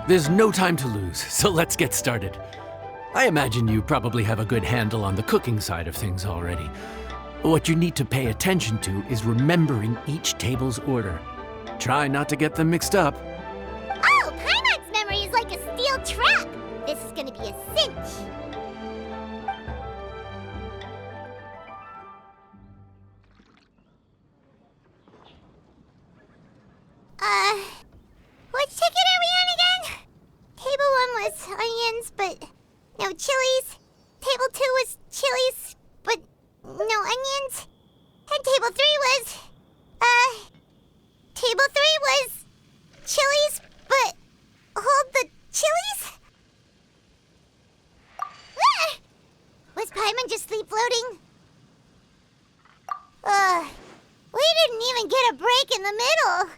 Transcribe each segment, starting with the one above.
There's no time to lose, so let's get started. I imagine you probably have a good handle on the cooking side of things already. What you need to pay attention to is remembering each table's order. Try not to get them mixed up. Oh, Paimon's memory is like a steel trap! This is gonna be a cinch! Which ticket are we on again? Table 1 was onions, but no chilies. Table 2 was chilies, but no onions. And table 3 was, Table 3 was chilies, but hold the chilies? Ah! Was Paimon just sleep floating? We didn't even get a break in the middle.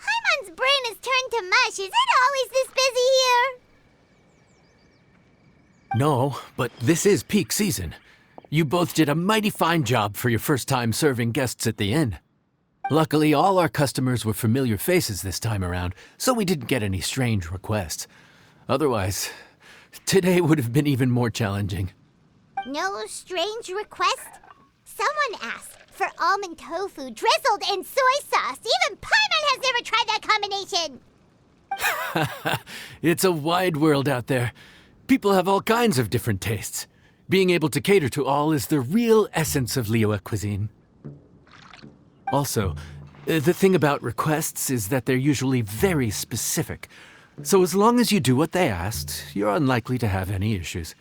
Paimon's brain has turned to mush. Is it always this busy here? No, but this is peak season. You both did a mighty fine job for your first time serving guests at the inn. Luckily, all our customers were familiar faces this time around, so we didn't get any strange requests. Otherwise, today would have been even more challenging. No strange request? Someone asked for almond tofu drizzled in soy sauce. Even Paimon has never tried that combination. It's a wide world out there. People have all kinds of different tastes. Being able to cater to all is the real essence of Liyue cuisine. Also, the thing about requests is that they're usually very specific. So as long as you do what they asked, you're unlikely to have any issues.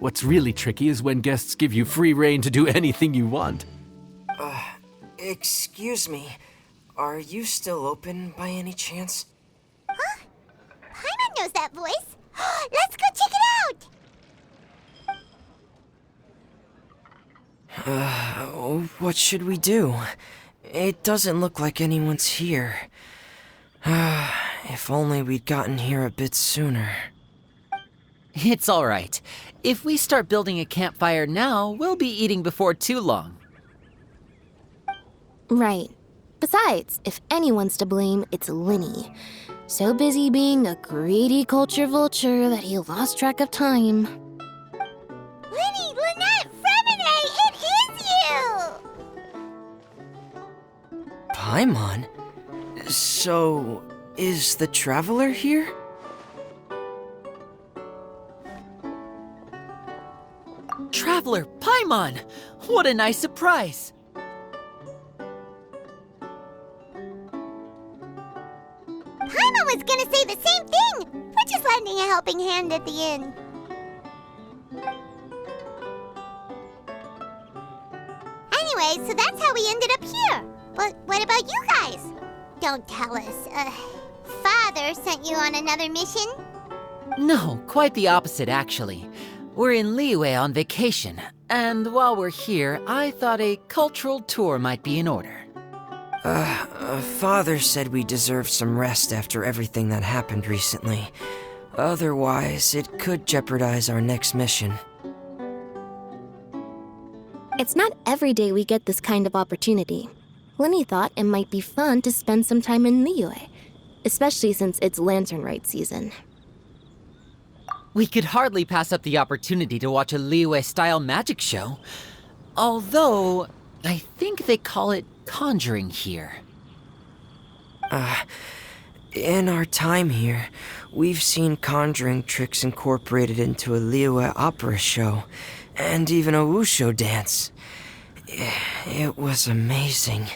What's really tricky is when guests give you free rein to do anything you want. Excuse me. Are you still open by any chance? Huh? Paimon knows that voice. Let's go check it out! What should we do? It doesn't look like anyone's here. If only we'd gotten here a bit sooner. It's all right. If we start building a campfire now, we'll be eating before too long. Right. Besides, if anyone's to blame, it's Linny. So busy being a greedy culture vulture that he lost track of time. Linny, Lynette, Fremine, it is you! Paimon? So, is the Traveler here? Traveler, Paimon! What a nice surprise! Paimon was gonna say the same thing! We're just lending a helping hand at the inn. Anyway, so that's how we ended up here. But what about you guys? Don't tell us, Father sent you on another mission? No, quite the opposite, actually. We're in Liyue on vacation, and while we're here, I thought a cultural tour might be in order. Father said we deserve some rest after everything that happened recently. Otherwise, it could jeopardize our next mission. It's not every day we get this kind of opportunity. Linny thought it might be fun to spend some time in Liyue, especially since it's Lantern Rite season. We could hardly pass up the opportunity to watch a Liyue-style magic show. Although, I think they call it conjuring here. In our time here, we've seen conjuring tricks incorporated into a Liyue opera show, and even a wushu dance. It was amazing.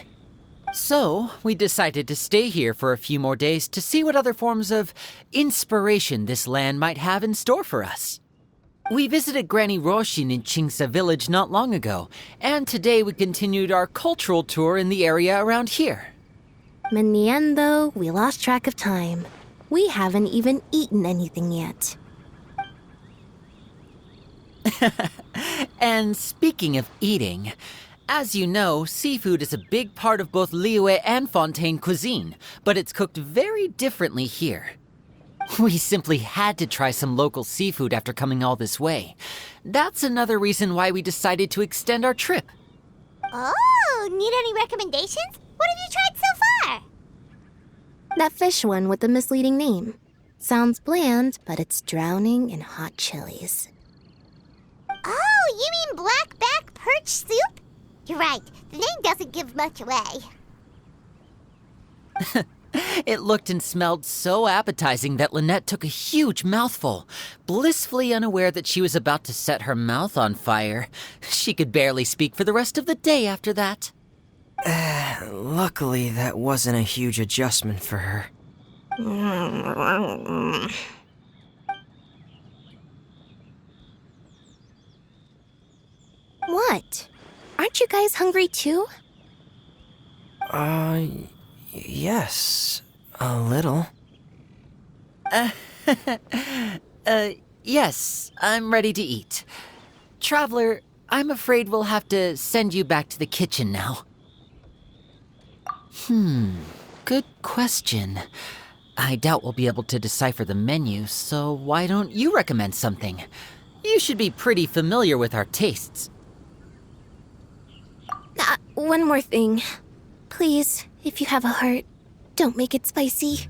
So, we decided to stay here for a few more days to see what other forms of inspiration this land might have in store for us. We visited Granny Roshin in Chingsa village not long ago, and today we continued our cultural tour in the area around here. In the end, though, we lost track of time. We haven't even eaten anything yet. And speaking of eating, as you know, seafood is a big part of both Liyue and Fontaine cuisine, but it's cooked very differently here. We simply had to try some local seafood after coming all this way. That's another reason why we decided to extend our trip. Oh, need any recommendations? What have you tried so far? That fish one with the misleading name. Sounds bland, but it's drowning in hot chilies. Oh, you mean blackback perch soup? You're right, the name doesn't give much away. It looked and smelled so appetizing that Lynette took a huge mouthful, blissfully unaware that she was about to set her mouth on fire. She could barely speak for the rest of the day after that. Luckily, that wasn't a huge adjustment for her. What? Aren't you guys hungry too? Yes, a little. Yes, I'm ready to eat. Traveler, I'm afraid we'll have to send you back to the kitchen now. Good question. I doubt we'll be able to decipher the menu, so why don't you recommend something? You should be pretty familiar with our tastes. One more thing. Please, if you have a heart, don't make it spicy.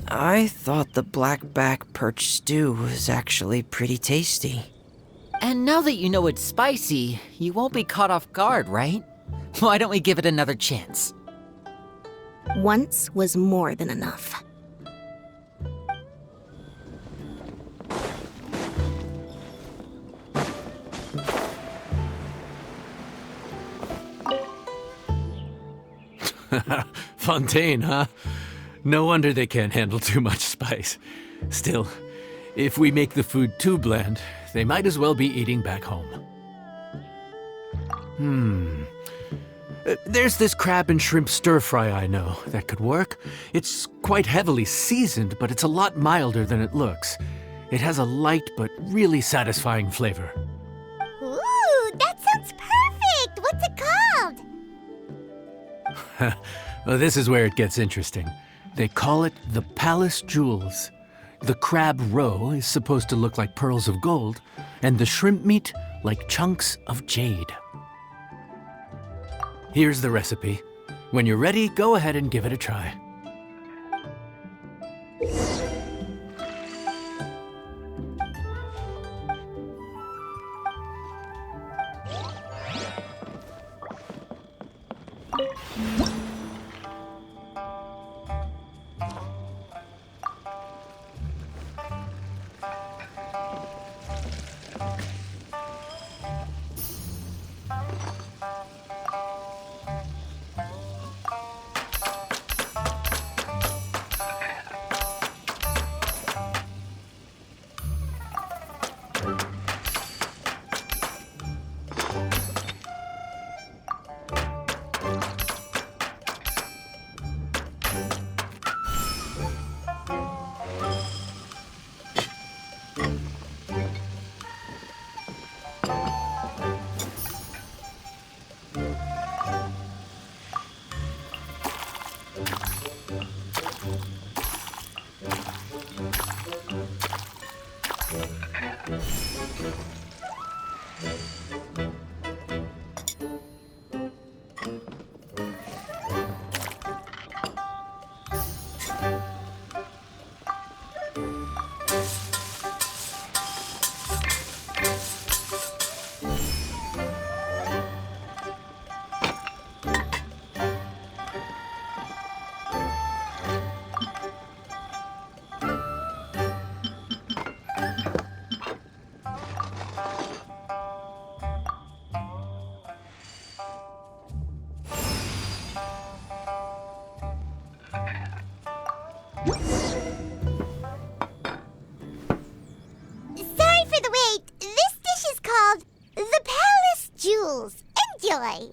I thought the blackback perch stew was actually pretty tasty. And now that you know it's spicy, you won't be caught off guard, right? Why don't we give it another chance? Once was more than enough. Fontaine, huh? No wonder they can't handle too much spice. Still, if we make the food too bland, they might as well be eating back home. There's this crab and shrimp stir-fry I know that could work. It's quite heavily seasoned, but it's a lot milder than it looks. It has a light but really satisfying flavor. Ooh, that sounds perfect! What's it called? Well, this is where it gets interesting. They call it the Palace Jewels. The crab roe is supposed to look like pearls of gold, and the shrimp meat like chunks of jade. Here's the recipe. When you're ready, go ahead and give it a try. Sorry for the wait. This dish is called the Palace Jewels. Enjoy!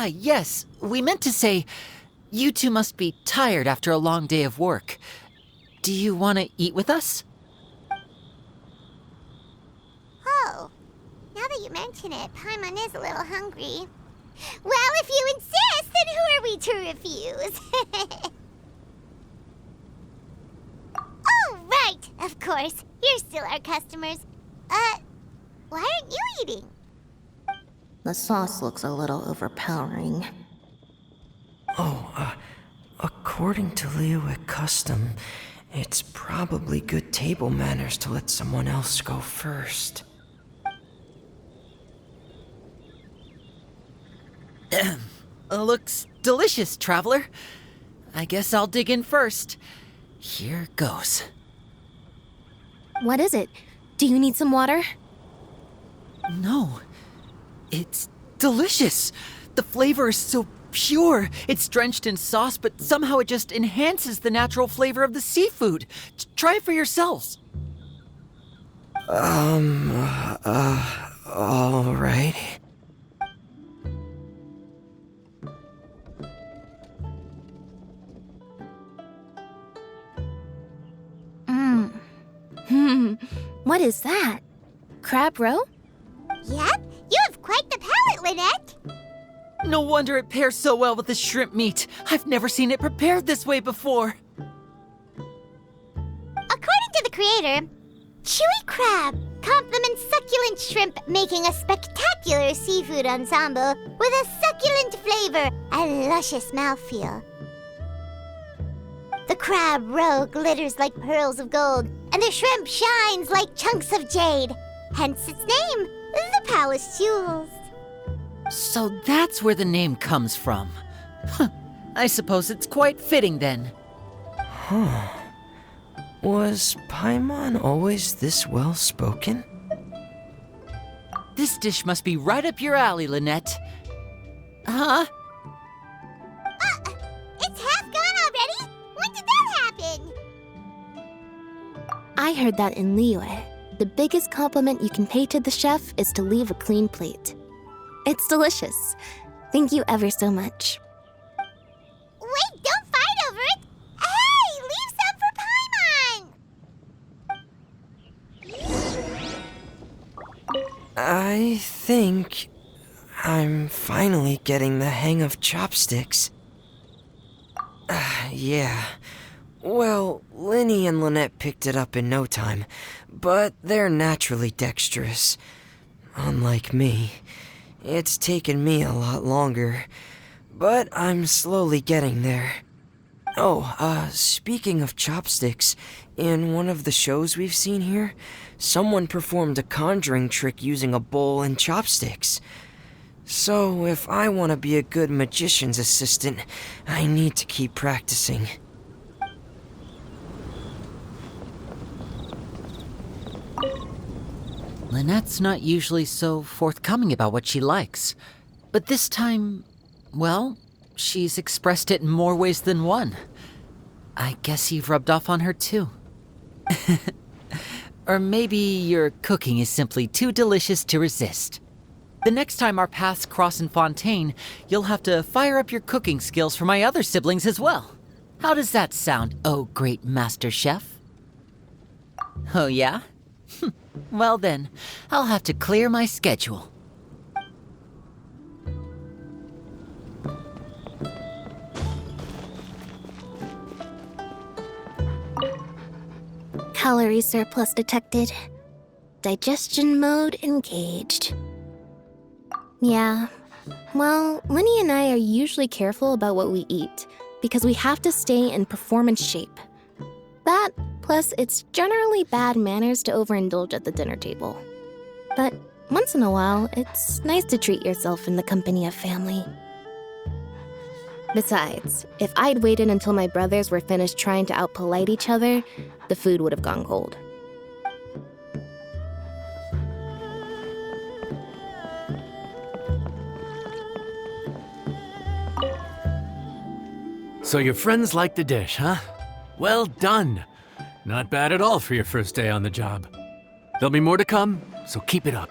Yes, we meant to say, you two must be tired after a long day of work. Do you want to eat with us? Oh, now that you mention it, Paimon is a little hungry. Well, if you insist, then who are we to refuse? Oh, right, of course. You're still our customers. Why aren't you eating? The sauce looks a little overpowering. According to Liyue custom, it's probably good table manners to let someone else go first. Looks delicious, traveler. I guess I'll dig in first. Here goes. What is it? Do you need some water? No, it's delicious. The flavor is so pure. It's drenched in sauce, but somehow it just enhances the natural flavor of the seafood. Try it for yourselves. Alright. What is that? Crab roe? Yep, you have quite the palate, Lynette. No wonder it pairs so well with the shrimp meat. I've never seen it prepared this way before. According to the creator, chewy crab complements succulent shrimp, making a spectacular seafood ensemble with a succulent flavor and luscious mouthfeel. The crab roe glitters like pearls of gold, and the shrimp shines like chunks of jade. Hence its name, the Palace Jewels. So that's where the name comes from. Huh, I suppose it's quite fitting then. Was Paimon always this well spoken? This dish must be right up your alley, Lynette. Huh? It's half gone already? When did that happen? I heard that in Liyue, the biggest compliment you can pay to the chef is to leave a clean plate. It's delicious. Thank you ever so much. Wait, don't fight over it! Hey, leave some for Paimon! I think I'm finally getting the hang of chopsticks. Yeah. Well, Linny and Lynette picked it up in no time, but they're naturally dexterous. Unlike me, it's taken me a lot longer, but I'm slowly getting there. Oh, speaking of chopsticks, in one of the shows we've seen here, someone performed a conjuring trick using a bowl and chopsticks. So, if I want to be a good magician's assistant, I need to keep practicing. Lynette's not usually so forthcoming about what she likes. But this time, well, she's expressed it in more ways than one. I guess you've rubbed off on her too. Or maybe your cooking is simply too delicious to resist. The next time our paths cross in Fontaine, you'll have to fire up your cooking skills for my other siblings as well. How does that sound, oh great master chef? Oh yeah? Well then, I'll have to clear my schedule. Calorie surplus detected. Digestion mode engaged. Yeah. Well, Linny and I are usually careful about what we eat because we have to stay in performance shape. That, plus it's generally bad manners to overindulge at the dinner table. But once in a while, it's nice to treat yourself in the company of family. Besides, if I'd waited until my brothers were finished trying to outpolite each other, the food would have gone cold. So your friends like the dish, huh? Well done. Not bad at all for your first day on the job. There'll be more to come, so keep it up.